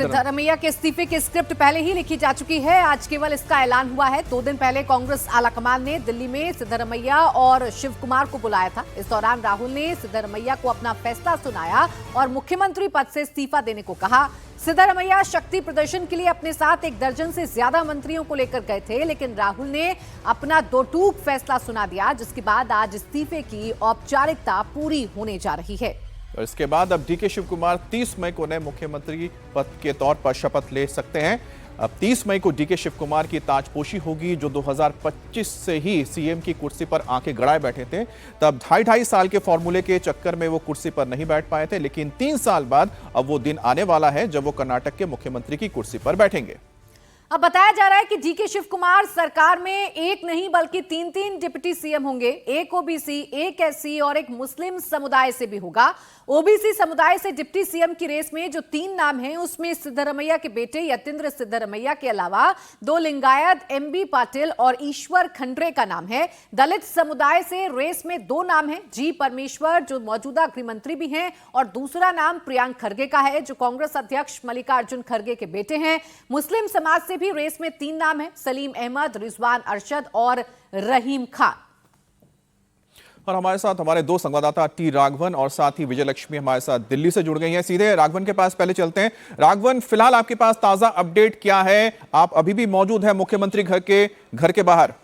सिद्धारमैया के इस्तीफे की स्क्रिप्ट पहले ही लिखी जा चुकी है। आज केवल इसका ऐलान हुआ है। 2 दिन पहले कांग्रेस आलाकमान ने दिल्ली में सिद्धारमैया और शिव कुमार को बुलाया था। इस दौरान राहुल ने सिद्धारमैया को अपना फैसला सुनाया और मुख्यमंत्री पद से इस्तीफा देने को कहा। सिद्धारमैया शक्ति प्रदर्शन के लिए अपने साथ 1 दर्जन से ज्यादा मंत्रियों को लेकर गए थे, लेकिन राहुल ने अपना दो टूक फैसला सुना दिया, जिसके बाद आज इस्तीफे की औपचारिकता पूरी होने जा रही है। और इसके बाद अब डीके शिव कुमार 30 मई को नए मुख्यमंत्री पद के तौर पर शपथ ले सकते हैं। अब 30 मई को डीके शिव कुमार की ताजपोशी होगी, जो 2025 से ही सीएम की कुर्सी पर आंखें गड़ाए बैठे थे। तब 2.5 साल के फॉर्मूले के चक्कर में वो कुर्सी पर नहीं बैठ पाए थे, लेकिन 3 साल बाद अब वो दिन आने वाला है जब वो कर्नाटक के मुख्यमंत्री की कुर्सी पर बैठेंगे। अब बताया जा रहा है कि डीके शिव कुमार सरकार में एक नहीं बल्कि 3 डिप्टी सीएम होंगे। एक ओबीसी, एक एससी और एक मुस्लिम समुदाय से भी होगा। ओबीसी समुदाय से डिप्टी सीएम की रेस में जो 3 नाम हैं, उसमें सिद्धारमैया के बेटे यतींद्र सिद्धारमैया के अलावा 2 लिंगायत एमबी पाटिल और ईश्वर खंड्रे का नाम है। दलित समुदाय से रेस में 2 नाम हैं, जी परमेश्वर जो मौजूदा गृह मंत्री भी हैं और दूसरा नाम प्रियांक खरगे का है, जो कांग्रेस अध्यक्ष मल्लिकार्जुन खरगे के बेटे हैं। मुस्लिम समाज से भी रेस में 3 नाम हैं, सलीम अहमद, रिजवान अरशद और रहीम खान। और हमारे साथ हमारे 2 संवाददाता टी राघवन और साथ ही विजयलक्ष्मी हमारे साथ दिल्ली से जुड़ गई हैं। सीधे राघवन के पास पहले चलते हैं। राघवन, फिलहाल आपके पास ताजा अपडेट क्या है? आप अभी भी मौजूद हैं मुख्यमंत्री घर के बाहर?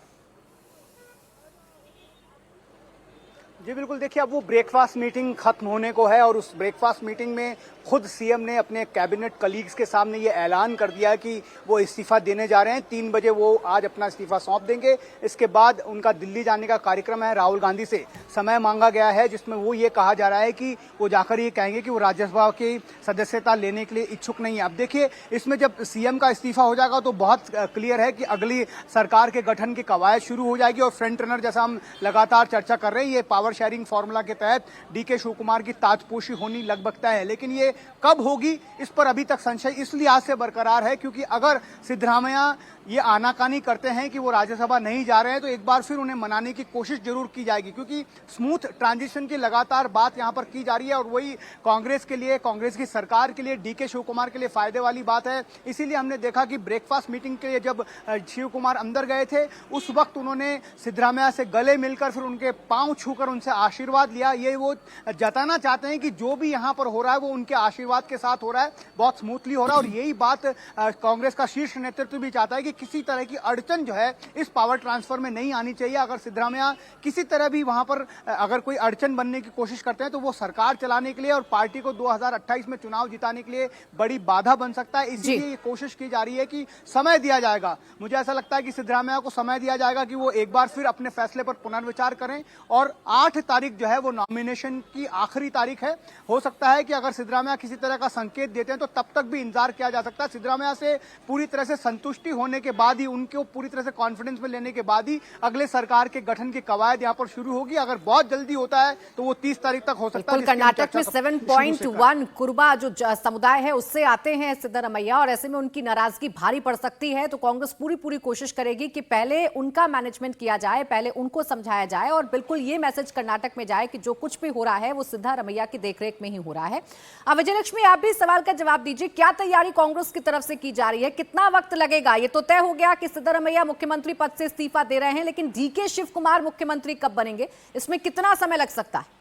जी बिल्कुल, देखिए अब वो ब्रेकफास्ट मीटिंग खत्म होने को है और उस ब्रेकफास्ट मीटिंग में खुद सीएम ने अपने कैबिनेट कलीग्स के सामने ये ऐलान कर दिया है कि वो इस्तीफा देने जा रहे हैं। 3 बजे वो आज अपना इस्तीफा सौंप देंगे। इसके बाद उनका दिल्ली जाने का कार्यक्रम है। राहुल गांधी से समय मांगा गया है, जिसमें वो ये कहा जा रहा है कि वो जाकर ये कहेंगे कि वो राज्यसभा की सदस्यता लेने के लिए इच्छुक नहीं है। अब देखिए, इसमें जब सीएम का इस्तीफा हो जाएगा तो बहुत क्लियर है कि अगली सरकार के गठन की कवायद शुरू हो जाएगी और फ्रंट रनर जैसा हम लगातार चर्चा कर रहे हैं, ये पावर शेयरिंग फॉर्मूला के तहत डीके शिव कुमार की ताजपोशी होनी लगभग तय है। लेकिन ये कब होगी, इस पर अभी तक संशय इस लिहाज से बरकरार है क्योंकि अगर सिद्धारमैया ये आनाकानी करते हैं कि वो राज्यसभा नहीं जा रहे हैं तो एक बार फिर उन्हें मनाने की कोशिश जरूर की जाएगी, क्योंकि स्मूथ ट्रांजिशन की लगातार बात यहां पर की जा रही है और वही कांग्रेस के लिए, कांग्रेस की सरकार के लिए, डीके शिव कुमार के लिए फायदे वाली बात है। इसीलिए हमने देखा कि ब्रेकफास्ट मीटिंग के लिए जब शिव कुमार अंदर गए थे, उस वक्त उन्होंने सिद्धारमैया से गले मिलकर फिर उनके पांव छूकर उनसे आशीर्वाद लिया। ये वो जताना चाहते हैं कि जो भी यहां पर हो रहा है वो उनके आशीर्वाद के साथ हो रहा है, बहुत स्मूथली हो रहा है। और यही बात कांग्रेस का शीर्ष नेतृत्व भी चाहता है कि किसी तरह की अड़चन जो है इस पावर ट्रांसफर में नहीं आनी चाहिए। अगर सिद्धारमैया किसी तरह भी वहां पर अगर कोई अड़चन बनने की कोशिश करते हैं तो वो सरकार चलाने के लिए और पार्टी को 2028 में चुनाव जिताने के लिए बड़ी बाधा बन सकता है। इसलिए ये कोशिश की जा रही है कि समय दिया जाएगा। मुझे ऐसा लगता है कि सिद्धारमैया को समय दिया जाएगा कि वो एक बार फिर अपने फैसले पर पुनर्विचार करें और 8 तारीख जो है वो नॉमिनेशन की आखिरी तारीख है। हो सकता है कि अगर सिद्धारमैया किसी तरह का संकेत देते हैं तो तब तक भी इंतजार किया जा सकता है। सिद्धारमैया से पूरी तरह से संतुष्टि होने के बाद ही, उनको पूरी तरह से कॉन्फिडेंस में लेने के बाद ही अगले सरकार के गठन की कवायद यहां पर शुरू होगी। अगर बहुत जल्दी होता है तो वो 30 तारीख तक हो सकता है। कर्नाटक में 7.1 कुर्बा जो समुदाय है उससे आते हैं सिद्धारमैया और ऐसे में उनकी नाराजगी भारी पड़ सकती है। तो कांग्रेस पूरी कोशिश करेगी कि पहले उनका मैनेजमेंट किया जाए, पहले उनको समझाया जाए और बिल्कुल ये मैसेज कर्नाटक में जाए कि जो कुछ भी हो रहा है वो सिद्धारमैया की देखरेख में ही हो रहा है। अब विजयलक्ष्मी, आप भी इस सवाल का जवाब दीजिए, क्या तैयारी कांग्रेस की तरफ से की जा रही है? कितना वक्त लगेगा? ये तो तय हो गया कि सिद्धारमैया मुख्यमंत्री पद से इस्तीफा दे रहे हैं, लेकिन डीके शिव कुमार मुख्यमंत्री कब बनेंगे, इसमें कितना समय लग सकता है?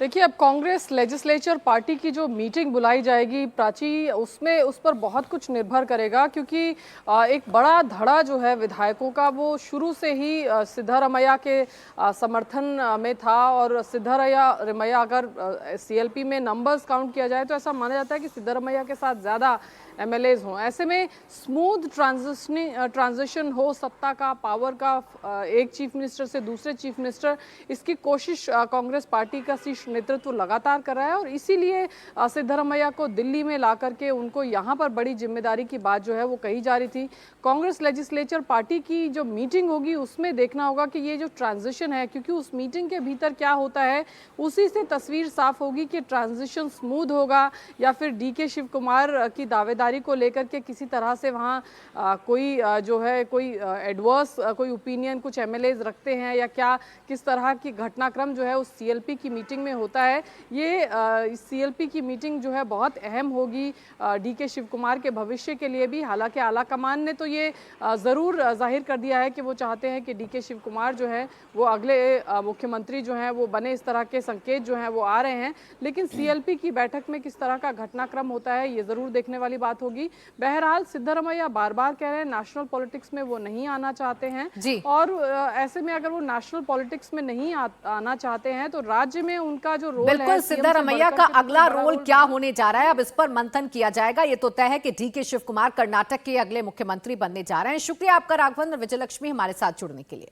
देखिए, अब कांग्रेस लेजिस्लेचर पार्टी की जो मीटिंग बुलाई जाएगी प्राची, उसमें उस पर बहुत कुछ निर्भर करेगा, क्योंकि एक बड़ा धड़ा जो है विधायकों का वो शुरू से ही सिद्धारमैया के समर्थन में था। और सिद्धारमैया अगर सीएलपी में नंबर्स काउंट किया जाए तो ऐसा माना जाता है कि सिद्धारमैया के साथ ज़्यादा एमएलएज हों। ऐसे में स्मूथ ट्रांजिशन हो सत्ता का, पावर का, एक चीफ मिनिस्टर से दूसरे चीफ मिनिस्टर, इसकी कोशिश कांग्रेस पार्टी का शीर्ष नेतृत्व लगातार कर रहा है। और इसीलिए सिद्धारमैया को दिल्ली में ला करके उनको यहाँ पर बड़ी जिम्मेदारी की बात जो है वो कही जा रही थी। कांग्रेस लेजिस्लेचर पार्टी की जो मीटिंग होगी उसमें देखना होगा कि ये जो ट्रांजिशन है, क्योंकि उस मीटिंग के भीतर क्या होता है उसी से तस्वीर साफ होगी कि ट्रांजिशन स्मूथ होगा या फिर डीके शिव कुमार की दावेदारी को लेकर के किसी तरह से वहाँ कोई जो है कोई एडवर्स कोई ओपिनियन कुछ एमएलएज रखते हैं या क्या, किस तरह की घटनाक्रम जो है उस सीएलपी की मीटिंग में होता है। ये सीएलपी की मीटिंग जो है बहुत अहम होगी डीके शिव कुमार के भविष्य के लिए भी। हालांकि आला कमान ने तो ये ज़रूर जाहिर कर दिया है कि वो चाहते हैं कि डीके शिव कुमार जो है वो अगले मुख्यमंत्री जो हैं वो बने, इस तरह के संकेत जो हैं वो आ रहे हैं। लेकिन सीएलपी की बैठक में किस तरह का घटनाक्रम होता है ये ज़रूर देखने वाली बात होगी। बहरहाल सिद्धरमैया बार बार कह रहे हैं नेशनल पॉलिटिक्स में वो नहीं आना चाहते हैं जी। और ऐसे में अगर वो नेशनल पॉलिटिक्स में नहीं आना चाहते हैं तो राज्य में उनका जो रोल है, बिल्कुल सिद्धरमैया का अगला रोल क्या होने जा रहा है, अब इस पर मंथन किया जाएगा। ये तो तय है कि डीके शिव कुमार कर्नाटक के अगले मुख्यमंत्री बनने जा रहे हैं। शुक्रिया आपका राघवेंद्र विजयलक्ष्मी हमारे साथ जुड़ने के लिए।